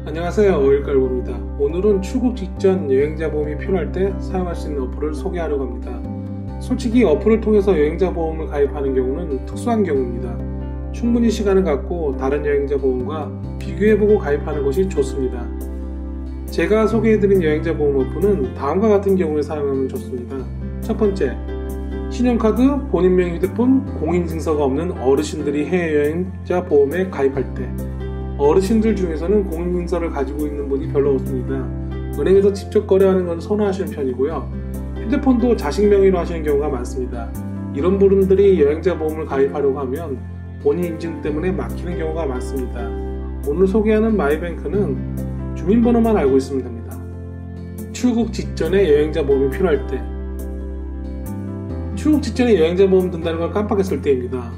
안녕하세요, 오일갈보입니다. 오늘은 출국 직전 여행자 보험이 필요할 때 사용할 수 있는 어플을 소개하려고 합니다. 솔직히 어플을 통해서 여행자 보험을 가입하는 경우는 특수한 경우입니다. 충분히 시간을 갖고 다른 여행자 보험과 비교해보고 가입하는 것이 좋습니다. 제가 소개해드린 여행자 보험 어플은 다음과 같은 경우에 사용하면 좋습니다. 첫 번째, 신용카드, 본인명 휴대폰, 공인증서가 없는 어르신들이 해외여행자 보험에 가입할 때, 어르신들 중에서는 공인증서를 가지고 있는 분이 별로 없습니다. 은행에서 직접 거래하는 것을 선호하시는 편이고요. 휴대폰도 자식 명의로 하시는 경우가 많습니다. 이런 분들이 여행자 보험을 가입하려고 하면 본인 인증 때문에 막히는 경우가 많습니다. 오늘 소개하는 마이뱅크는 주민번호만 알고 있으면 됩니다. 출국 직전에 여행자 보험이 필요할 때, 출국 직전에 여행자 보험 든다는 걸 깜빡했을 때입니다.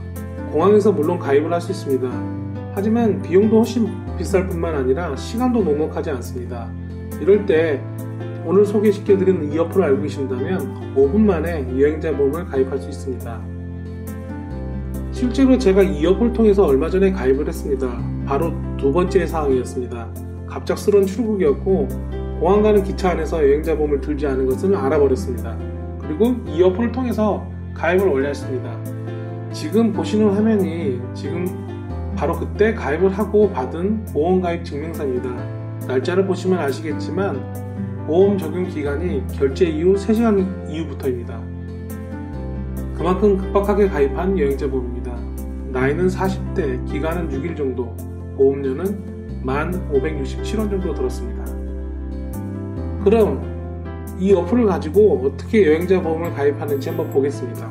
공항에서 물론 가입을 할 수 있습니다. 하지만 비용도 훨씬 비쌀 뿐만 아니라 시간도 넉넉하지 않습니다. 이럴 때 오늘 소개시켜드린 이 어플을 알고 계신다면 5분 만에 여행자 보험을 가입할 수 있습니다. 실제로 제가 이 어플을 통해서 얼마 전에 가입을 했습니다. 바로 두 번째 사항이었습니다. 갑작스러운 출국이었고 공항 가는 기차 안에서 여행자 보험을 들지 않은 것을 알아버렸습니다. 그리고 이 어플을 통해서 가입을 완료했습니다. 지금 보시는 화면이 바로 그때 가입을 하고 받은 보험가입 증명서입니다. 날짜를 보시면 아시겠지만 보험 적용 기간이 결제 이후 3시간 이후부터입니다. 그만큼 급박하게 가입한 여행자 보험입니다. 나이는 40대, 기간은 6일 정도, 보험료는 1,567원 정도 들었습니다. 그럼 이 어플을 가지고 어떻게 여행자 보험을 가입하는지 한번 보겠습니다.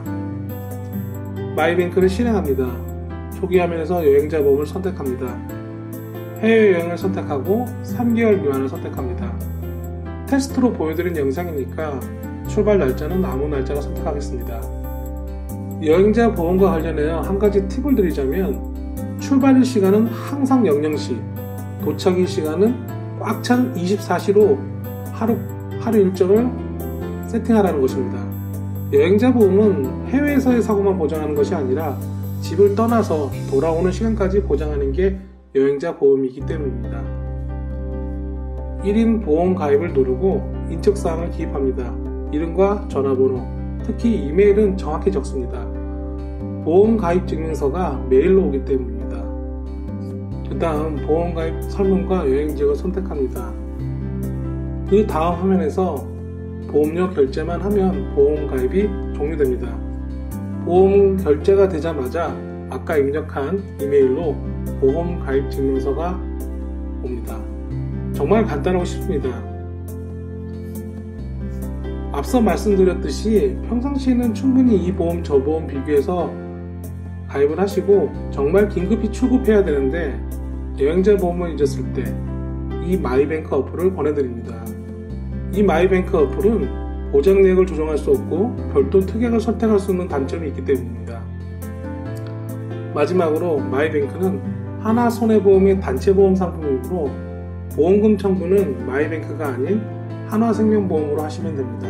마이뱅크를 실행합니다. 초기 화면에서 여행자 보험을 선택합니다. 해외여행을 선택하고 3개월 미만을 선택합니다. 테스트로 보여드린 영상이니까 출발 날짜는 아무 날짜나 선택하겠습니다. 여행자 보험과 관련해서 한 가지 팁을 드리자면 출발일 시간은 항상 00시, 도착일 시간은 꽉 찬 24시로 하루 일정을 세팅하라는 것입니다. 여행자 보험은 해외에서의 사고만 보장하는 것이 아니라 집을 떠나서 돌아오는 시간까지 보장하는 게 여행자 보험이기 때문입니다. 1인 보험 가입을 누르고 인적사항을 기입합니다. 이름과 전화번호, 특히 이메일은 정확히 적습니다. 보험 가입 증명서가 메일로 오기 때문입니다. 그 다음 보험 가입 설문과 여행지역을 선택합니다. 그 다음 화면에서 보험료 결제만 하면 보험 가입이 종료됩니다. 보험 결제가 되자마자 아까 입력한 이메일로 보험 가입 증명서가 옵니다. 정말 간단하고 쉽습니다. 앞서 말씀드렸듯이 평상시에는 충분히 이 보험 저 보험 비교해서 가입을 하시고 정말 긴급히 출국해야 되는데 여행자 보험을 잊었을 때 이 마이뱅크 어플을 권해드립니다. 이 마이뱅크 어플은 보장 내역을 조정할 수 없고 별도 특약을 선택할 수 없는 단점이 있기 때문입니다. 마지막으로 마이뱅크는 하나손해보험의 단체보험 상품이므로 보험금 청구는 마이뱅크가 아닌 한화생명보험으로 하시면 됩니다.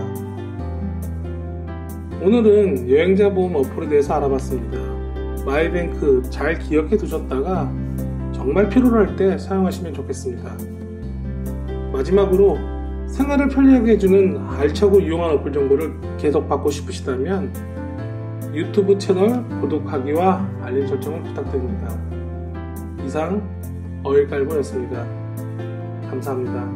오늘은 여행자 보험 어플에 대해서 알아봤습니다. 마이뱅크 잘 기억해 두셨다가 정말 필요로 할 때 사용하시면 좋겠습니다. 마지막으로 생활을 편리하게 해주는 알차고 유용한 어플 정보를 계속 받고 싶으시다면 유튜브 채널 구독하기와 알림 설정을 부탁드립니다. 이상 오일갈보였습니다. 감사합니다.